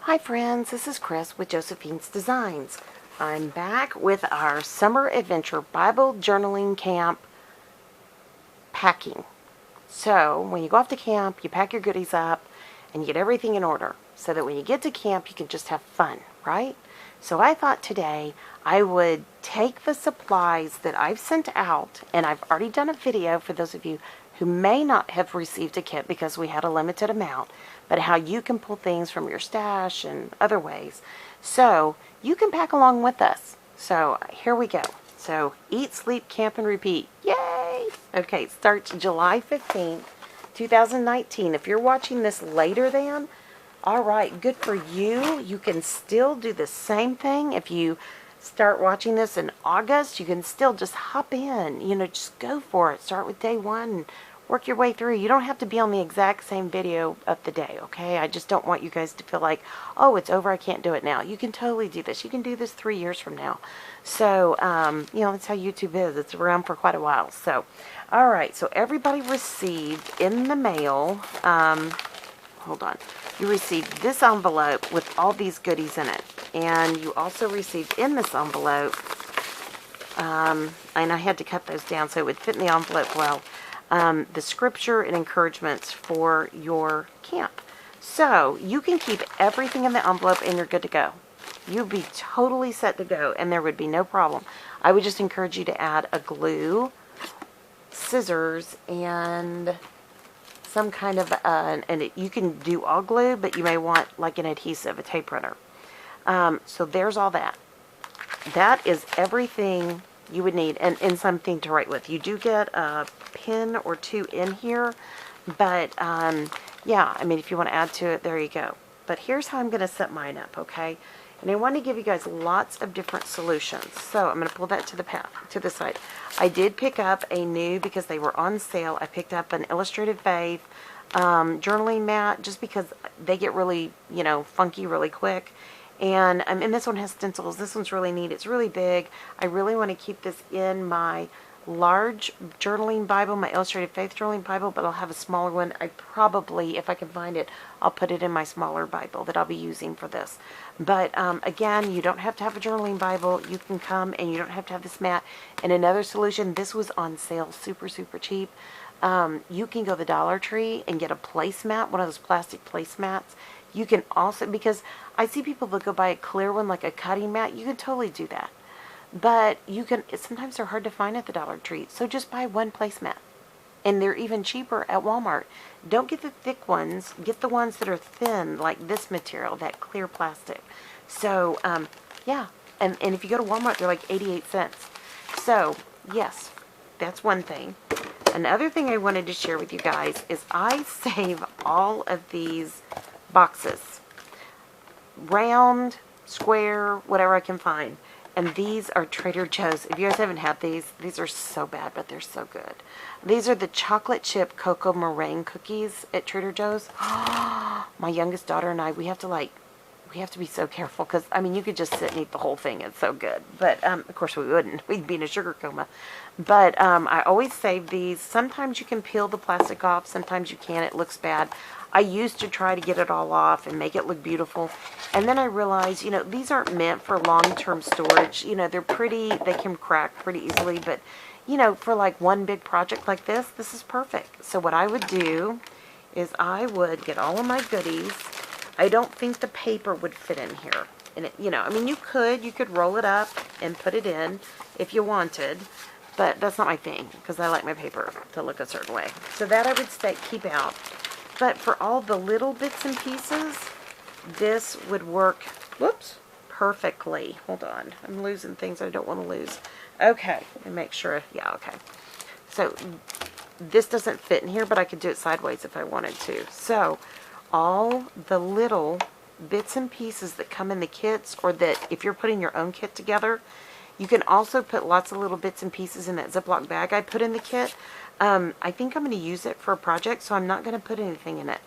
Hi friends, this is Chris with Josephine's Designs. I'm back with our Summer Adventure Bible Journaling Camp packing. So when you go off to camp, you pack your goodies up and you get everything in order so that when you get to camp, you can just have fun, right? So I thought today I would take the supplies that I've sent out, and I've already done a video for those of you who may not have received a kit because we had a limited amount, but how you can pull things from your stash and other ways. So you can pack along with us. So here we go. So eat, sleep, camp, and repeat. Yay! Okay, it starts July 15th, 2019. If you're watching this later than, all right, good for you. You can still do the same thing. If you start watching this in August, you can still just hop in. Just go for it. Start with day one and work your way through. You don't have to be on the exact same video of the day, okay? I just don't want you guys to feel like, oh, it's over, I can't do it now. You can totally do this. You can do this 3 years from now. So, that's how YouTube is. It's around for quite a while. So, all right. So everybody received in the mail, hold on. You received this envelope with all these goodies in it. And you also received in this envelope, and I had to cut those down so it would fit in the envelope well, the scripture and encouragements for your camp. So you can keep everything in the envelope and you're good to go. You'd be totally set to go and there would be no problem. I would just encourage you to add a glue, scissors, and some kind of, you can do all glue, but you may want like an adhesive, a tape runner. So there's all that. That is everything you would need, and something to write with. You do get a pen or two in here, but yeah, if you want to add to it, there you go. But here's how I'm going to set mine up, okay? And I want to give you guys lots of different solutions. So I'm going to pull that to the side. I did pick up a new, because they were on sale, I picked up an Illustrated Faith journaling mat, just because they get really, funky really quick. And this one has stencils. This one's really neat. It's really big. I really want to keep this in my large journaling Bible, my Illustrated Faith journaling Bible, but I'll have a smaller one. I probably, if I can find it, I'll put it in my smaller Bible that I'll be using for this. But again, you don't have to have a journaling Bible. You can come and you don't have to have this mat. And another solution, this was on sale super, super cheap. You can go to the Dollar Tree and get a placemat, one of those plastic placemats. You can also, because I see people that go buy a clear one, like a cutting mat. You can totally do that. But you can, sometimes they're hard to find at the Dollar Tree. So just buy one placemat. And they're even cheaper at Walmart. Don't get the thick ones. Get the ones that are thin, like this material, that clear plastic. So, yeah. And if you go to Walmart, they're like 88 cents. So, yes, that's one thing. Another thing I wanted to share with you guys is I save all of these boxes. Round, square, whatever I can find. And these are Trader Joe's. If you guys haven't had these are so bad, but they're so good. These are the chocolate chip cocoa meringue cookies at Trader Joe's. My youngest daughter and I, we have to be so careful because, you could just sit and eat the whole thing. It's so good. But, of course, we wouldn't. We'd be in a sugar coma. But I always save these. Sometimes you can peel the plastic off. Sometimes you can't. It looks bad. I used to try to get it all off and make it look beautiful. And then I realized, these aren't meant for long-term storage. They're pretty. They can crack pretty easily. But, for like one big project like this is perfect. So what I would do is I would get all of my goodies. I don't think the paper would fit in here. And it, you could roll it up and put it in if you wanted. But that's not my thing because I like my paper to look a certain way. So that I would keep out. But for all the little bits and pieces, this would work, perfectly. Hold on. I'm losing things I don't want to lose. Okay. And make sure, yeah, okay. So this doesn't fit in here, but I could do it sideways if I wanted to. So all the little bits and pieces that come in the kits, or that if you're putting your own kit together, you can also put lots of little bits and pieces in that Ziploc bag I put in the kit. I think I'm going to use it for a project, so I'm not going to put anything in it.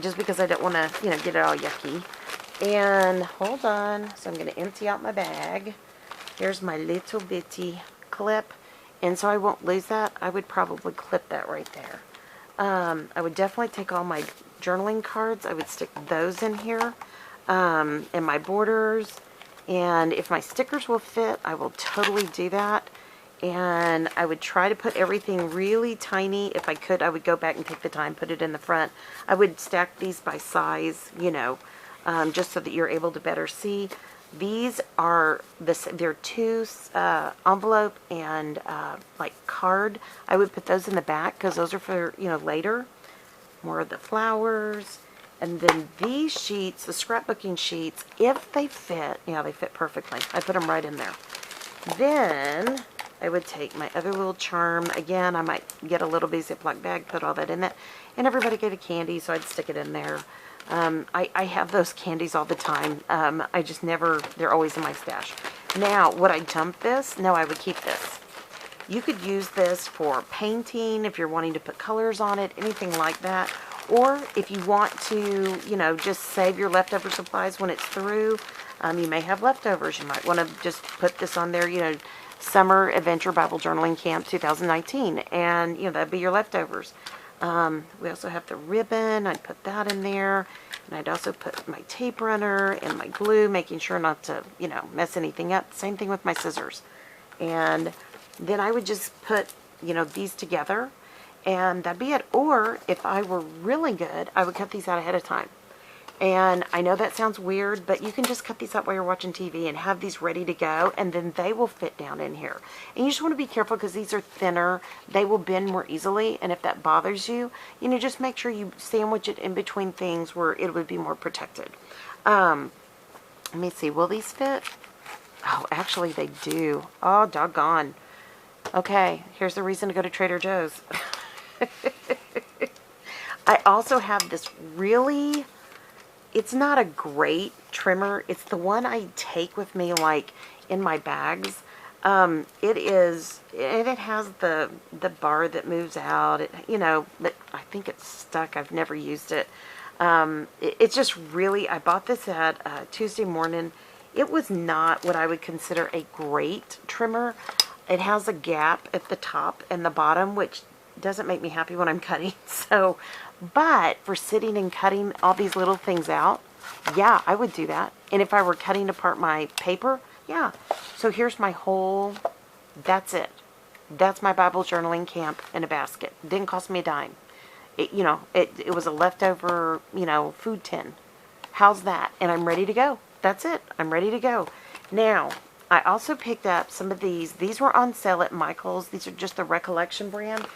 Just because I don't want to, get it all yucky. And hold on. So I'm going to empty out my bag. Here's my little bitty clip. And so I won't lose that. I would probably clip that right there. I would definitely take all my journaling cards, I would stick those in here, and my borders. And if my stickers will fit, I will totally do that. And I would try to put everything really tiny. If I could, I would go back and take the time, put it in the front. I would stack these by size, you know, just so that you're able to better see. These are, they're two envelope and like card. I would put those in the back because those are for, you know, later. More of the flowers. And then these sheets, the scrapbooking sheets, if they fit, yeah, they fit perfectly. I put them right in there. Then I would take my other little charm. Again, I might get a little bitty Ziploc bag, put all that in that. And everybody get a candy, so I'd stick it in there. I have those candies all the time. I just never, they're always in my stash. Now, would I dump this? No, I would keep this. You could use this for painting if you're wanting to put colors on it, anything like that. Or if you want to, you know, just save your leftover supplies when it's through. You may have leftovers. You might want to just put this on there, you know, Summer Adventure Bible Journaling Camp 2019. And, you know, that'd be your leftovers. We also have the ribbon. I'd put that in there. And I'd also put my tape runner and my glue, making sure not to, you know, mess anything up. Same thing with my scissors. And then I would just put, you know, these together. And that'd be it. Or if I were really good, I would cut these out ahead of time. And I know that sounds weird, but you can just cut these out while you're watching TV and have these ready to go, and then they will fit down in here. And you just want to be careful because these are thinner. They will bend more easily, and if that bothers you, you know, just make sure you sandwich it in between things where it would be more protected. Let me see. Will these fit? Oh, actually they do. Oh, doggone. Okay, here's the reason to go to Trader Joe's. I also have this really, it's not a great trimmer. It's the one I take with me like in my bags. It is, and it has the bar that moves out. It, you know, but I think it's stuck. I've never used it. It's just really, I bought this at Tuesday morning. It was not what I would consider a great trimmer. It has a gap at the top and the bottom, which doesn't make me happy when I'm cutting. So, but for sitting and cutting all these little things out, yeah, I would do that. And if I were cutting apart my paper, yeah. So here's my whole, that's it. That's my Bible journaling camp in a basket. Didn't cost me a dime. It, you know, it was a leftover, you know, food tin. How's that? And I'm ready to go. That's it. I'm ready to go. Now, I also picked up some of these. These were on sale at Michael's. These are just the Recollection brand.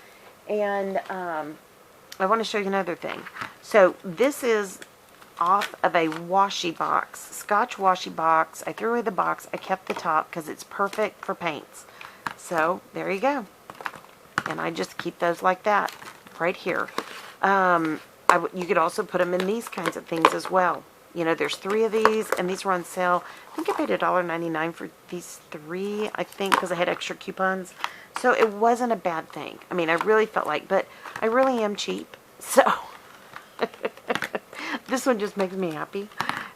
And I want to show you another thing. So this is off of a washi box, Scotch washi box. I threw away the box. I kept the top because it's perfect for paints. So there you go. And I just keep those like that right here. You could also put them in these kinds of things as well. You know, there's 3 of these, and these were on sale. I think I paid $1.99 for these 3, I think, because I had extra coupons. So it wasn't a bad thing. I mean, I really felt like, but I really am cheap. So this one just makes me happy.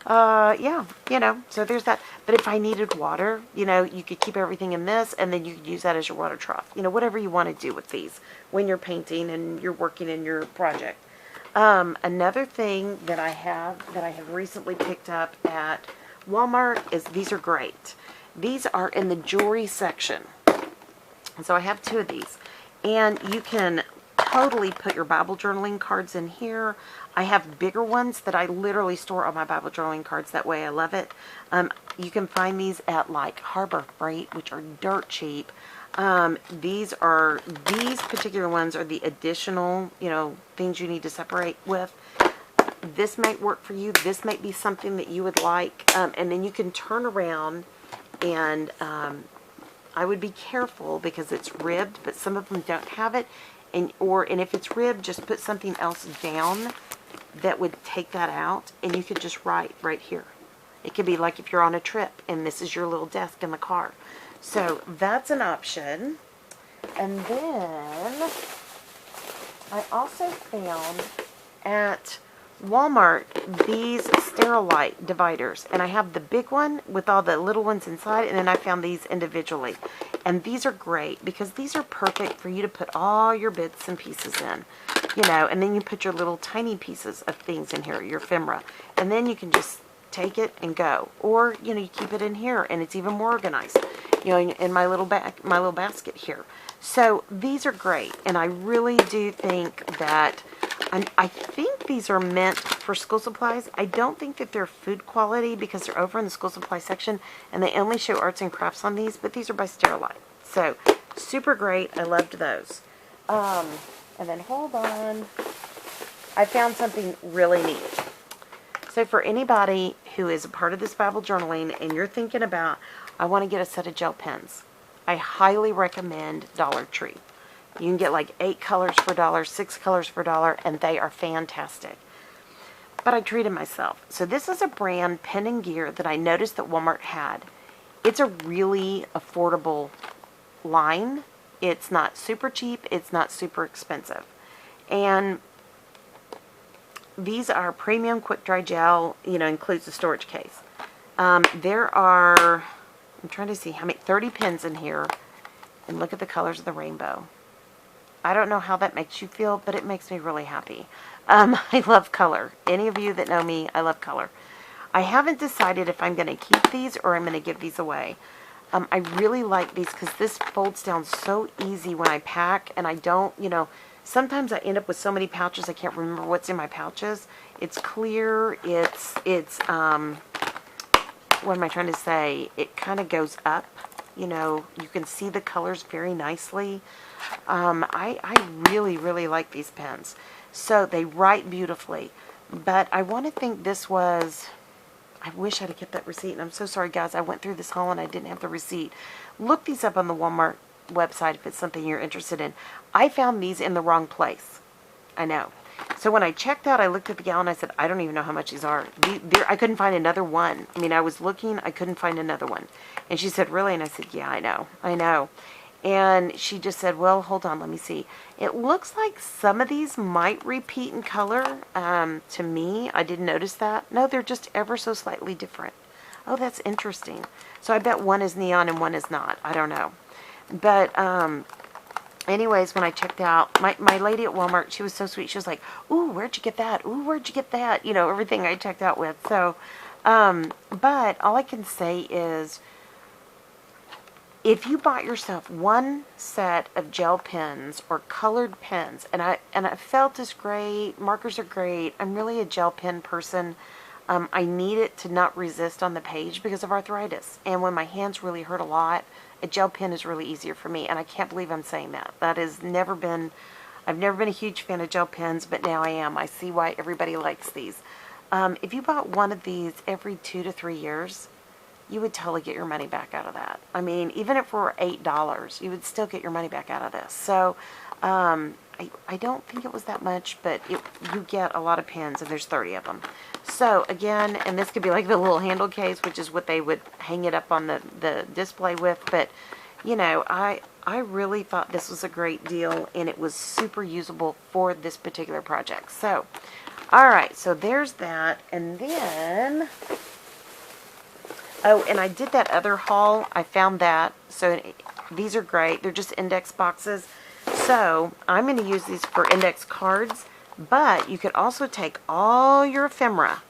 Yeah, you know, so there's that. But if I needed water, you know, you could keep everything in this, and then you could use that as your water trough. You know, whatever you want to do with these when you're painting and you're working in your project. Another thing that I have recently picked up at Walmart is these are great. These are in the jewelry section. And so I have 2 of these. And you can totally put your Bible journaling cards in here. I have bigger ones that I literally store all my Bible journaling cards. That way I love it. You can find these at like Harbor Freight, which are dirt cheap. These particular ones are the additional, you know, things you need to separate with. This might work for you. This might be something that you would like. And then you can turn around and I would be careful because it's ribbed, but some of them don't have it. And if it's ribbed, just put something else down that would take that out, and you could just write right here. It could be like if you're on a trip and this is your little desk in the car. So that's an option. And then I also found at Walmart these Sterilite dividers, and I have the big one with all the little ones inside, and then I found these individually. And these are great because these are perfect for you to put all your bits and pieces in, you know, and then you put your little tiny pieces of things in here, your ephemera, and then you can just take it and go. Or, you know, you keep it in here and it's even more organized, you know, in my little basket here. So these are great, and I really do think that I think these are meant for school supplies. I don't think that they're food quality because they're over in the school supply section and they only show arts and crafts on these, but these are by Sterilite. So super great. I loved those. And then hold on. I found something really neat. So for anybody who is a part of this Bible journaling and you're thinking about, I want to get a set of gel pens, I highly recommend Dollar Tree. You can get like 8 colors for $1, 6 colors for $1, and they are fantastic. But I treated myself. So this is a brand, Pen and Gear, that I noticed that Walmart had. It's a really affordable line. It's not super cheap. It's not super expensive. And these are premium quick dry gel, you know, includes the storage case. There are, I'm trying to see how many, 30 pens in here. And look at the colors of the rainbow. I don't know how that makes you feel, but it makes me really happy. I love color. Any of you that know me, I love color. I haven't decided if I'm going to keep these or I'm going to give these away. I really like these because this folds down so easy when I pack, and I don't, you know, sometimes I end up with so many pouches I can't remember what's in my pouches. It's clear. It's what am I trying to say? It kind of goes up. You know, you can see the colors very nicely. I really, really like these pens. So they write beautifully. But I want to think this was, I wish I'd have kept that receipt. And I'm so sorry, guys. I went through this haul and I didn't have the receipt. Look these up on the Walmart website if it's something you're interested in. I found these in the wrong place. I know. So when I checked out, I looked at the gal and I said, I don't even know how much these are. I couldn't find another one. I mean, I was looking, I couldn't find another one. And she said, really? And I said, yeah, I know. And she just said, well, hold on, let me see. It looks like some of these might repeat in color. To me, I didn't notice that. No, they're just ever so slightly different. Oh, that's interesting. So I bet one is neon and one is not. I don't know. But, anyways, when I checked out, my lady at Walmart, she was so sweet. She was like, ooh, where'd you get that? Ooh, where'd you get that? You know, everything I checked out with. So, but all I can say is, if you bought yourself one set of gel pens or colored pens, and I felt is great, markers are great. I'm really a gel pen person. I need it to not resist on the page because of arthritis. And when my hands really hurt a lot, a gel pen is really easier for me. And I can't believe I'm saying that. That has never been, I've never been a huge fan of gel pens, but now I am. I see why everybody likes these. If you bought one of these every 2 to 3 years, you would totally get your money back out of that. I mean, even if it were $8, you would still get your money back out of this. So, I don't think it was that much, but you get a lot of pens, and there's 30 of them. So, again, and this could be like the little handle case, which is what they would hang it up on the display with. But, you know, I really thought this was a great deal, and it was super usable for this particular project. So, all right, so there's that. And then, oh, and I did that other haul. I found that. So these are great. They're just index boxes. So I'm going to use these for index cards, but you could also take all your ephemera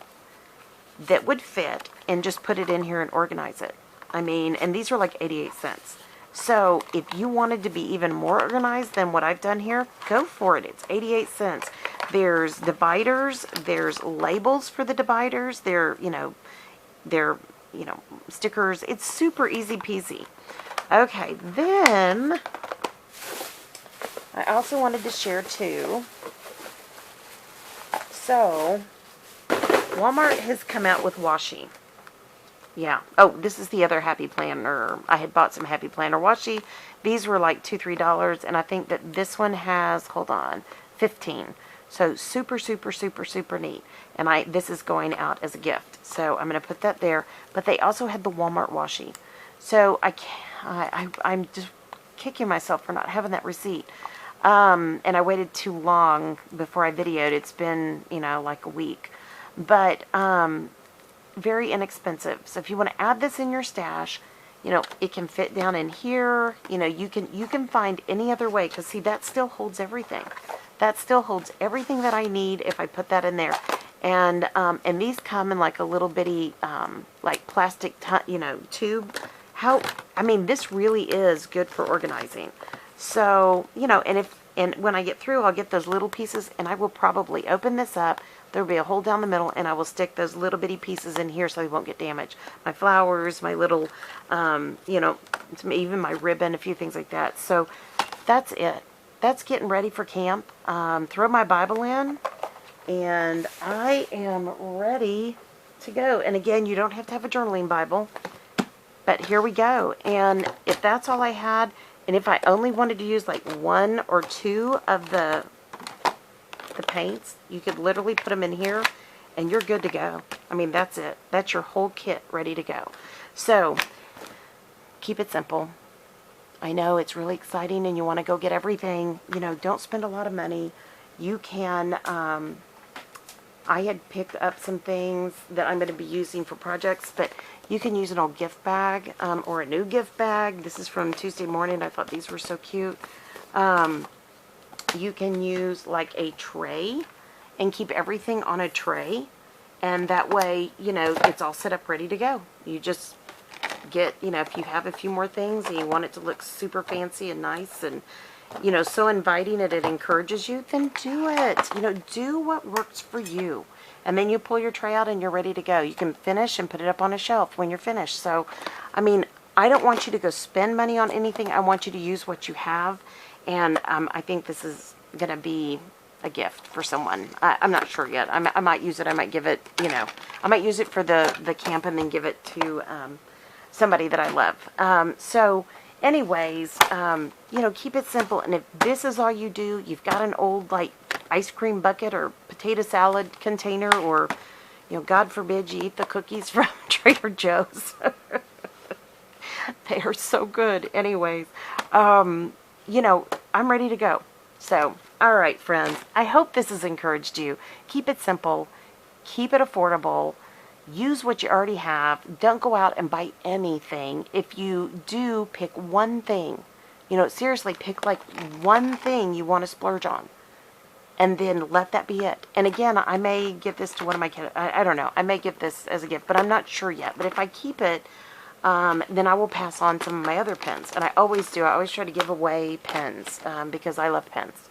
that would fit and just put it in here and organize it. I mean, and these are like 88 cents. So if you wanted to be even more organized than what I've done here, go for it. It's 88 cents. There's dividers. There's labels for the dividers. They're stickers. It's super easy peasy. Okay, then I also wanted to share too. So, Walmart has come out with washi. Yeah. Oh, this is the other Happy Planner. I had bought some Happy Planner washi. These were like $2, $3, and I think that this one has, hold on, 15. So super, super, super, super neat. And this is going out as a gift. So I'm going to put that there. But they also had the Walmart washi. So I'm just kicking myself for not having that receipt. And I waited too long before I videoed. It's been, you know, like a week. But very inexpensive. So if you want to add this in your stash, you know, it can fit down in here. You know, you can find any other way, because see, that still holds everything. That still holds everything that I need if I put that in there. And these come in like a little bitty like plastic you know, tube. I mean, this really is good for organizing. So, you know, and when I get through, I'll get those little pieces, and I will probably open this up. There'll be a hole down the middle, and I will stick those little bitty pieces in here so they won't get damaged. My flowers, my little, you know, even my ribbon, a few things like that. So that's it. That's getting ready for camp. Throw my Bible in, and I am ready to go. And again, you don't have to have a journaling Bible, but here we go. And if that's all I had, and if I only wanted to use like 1 or 2 of the paints, you could literally put them in here and you're good to go. I mean, that's it. That's your whole kit ready to go. So keep it simple. I know it's really exciting and you want to go get everything. You know, don't spend a lot of money. You can, I had picked up some things that I'm going to be using for projects, but you can use an old gift bag or a new gift bag. This is from Tuesday morning. I thought these were so cute. You can use like a tray and keep everything on a tray, and that way, you know, it's all set up ready to go. You just get, you know, if you have a few more things and you want it to look super fancy and nice and, you know, so inviting it encourages you, then do it. You know, do what works for you. And then you pull your tray out and you're ready to go. You can finish and put it up on a shelf when you're finished. So, I mean, I don't want you to go spend money on anything. I want you to use what you have. And I think this is going to be a gift for someone. I'm not sure yet. I might use it. I might give it, you know, I might use it for the camp and then give it to somebody that I love. So anyways, you know, keep it simple. And if this is all you do, you've got an old like ice cream bucket or potato salad container, or, you know, God forbid you eat the cookies from Trader Joe's. They are so good. Anyways, you know, I'm ready to go. So, all right, friends, I hope this has encouraged you. Keep it simple. Keep it affordable. Use what you already have. Don't go out and buy anything. If you do, pick one thing. You know, seriously, pick like one thing you want to splurge on. And then let that be it. And again, I may give this to one of my kids. I don't know. I may give this as a gift, but I'm not sure yet. But if I keep it, then I will pass on some of my other pens. And I always do. I always try to give away pens because I love pens.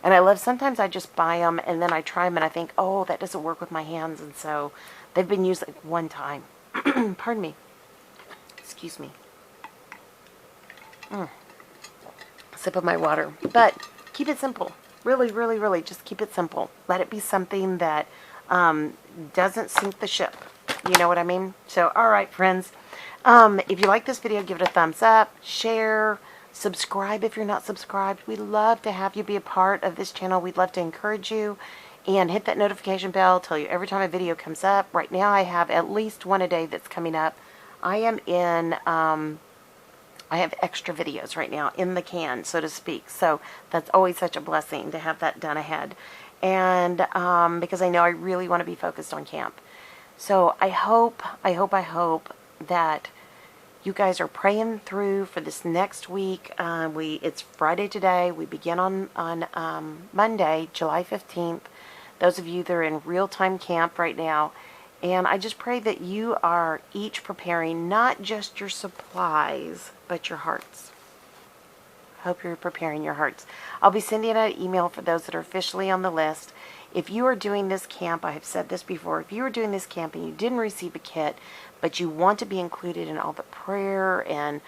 And I love, sometimes I just buy them and then I try them and I think, oh, that doesn't work with my hands. And so they've been used like one time. Pardon me. Excuse me. Sip of my water. But keep it simple. Really, really, really just keep it simple. Let it be something that doesn't sink the ship. You know what I mean? So, all right, friends. If you like this video, give it a thumbs up, share, subscribe if you're not subscribed. We'd love to have you be a part of this channel. We'd love to encourage you. And hit that notification bell, tell you every time a video comes up. Right now I have at least one a day that's coming up. I am in, I have extra videos right now in the can, so to speak. So that's always such a blessing to have that done ahead. And because I know I really want to be focused on camp. So I hope that you guys are praying through for this next week. It's Friday today. We begin on Monday, July 15th. Those of you that are in real-time camp right now. And I just pray that you are each preparing not just your supplies, but your hearts. Hope you're preparing your hearts. I'll be sending out an email for those that are officially on the list. If you are doing this camp, I have said this before, if you are doing this camp and you didn't receive a kit, but you want to be included in all the prayer and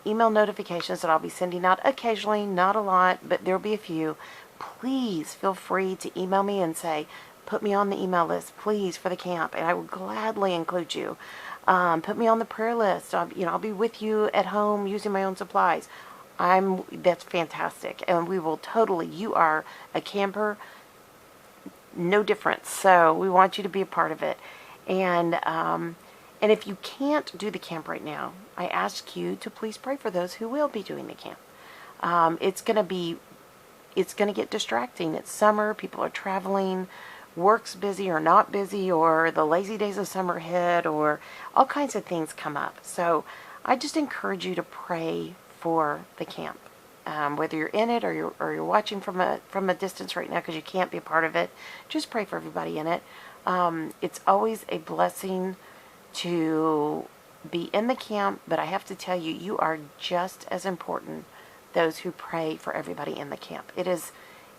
email notifications that I'll be sending out occasionally, not a lot, but there'll be a few, please feel free to email me and say, put me on the email list, please, for the camp, and I will gladly include you. Put me on the prayer list. I'll be with you at home using my own supplies. That's fantastic, and we will totally. You are a camper, no difference. So we want you to be a part of it, and if you can't do the camp right now, I ask you to please pray for those who will be doing the camp. It's going to be it's going to get distracting. It's summer, people are traveling, work's busy or not busy, or the lazy days of summer hit, or all kinds of things come up. So I just encourage you to pray for the camp. Whether you're in it or you're watching from a distance right now because you can't be a part of it, just pray for everybody in it. It's always a blessing to be in the camp, but I have to tell you, you are just as important, those who pray for everybody in the camp. It is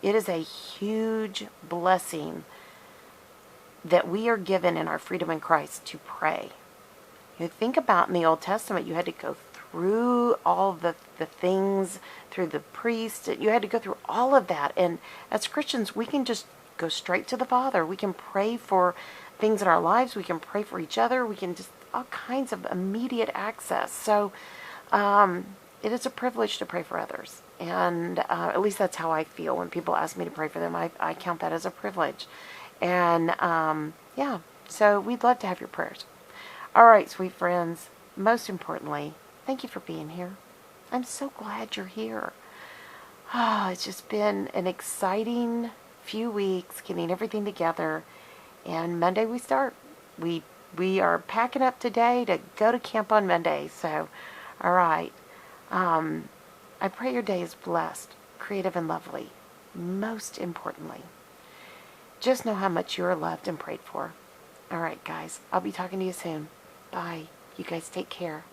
a huge blessing that we are given in our freedom in Christ to pray. You think about in the Old Testament, you had to go through all the things, through the priest. You had to go through all of that. And as Christians, we can just go straight to the Father. We can pray for things in our lives. We can pray for each other. We can just all kinds of immediate access. So it is a privilege to pray for others. And at least that's how I feel when people ask me to pray for them. I count that as a privilege. And yeah, so we'd love to have your prayers. All right, sweet friends, most importantly, thank you for being here. I'm so glad you're here. It's just been an exciting few weeks getting everything together. And Monday we start. We are packing up today to go to camp on Monday. So, all right. I pray your day is blessed, creative, and lovely. Most importantly, just know how much you are loved and prayed for. All right, guys. I'll be talking to you soon. Bye. You guys take care.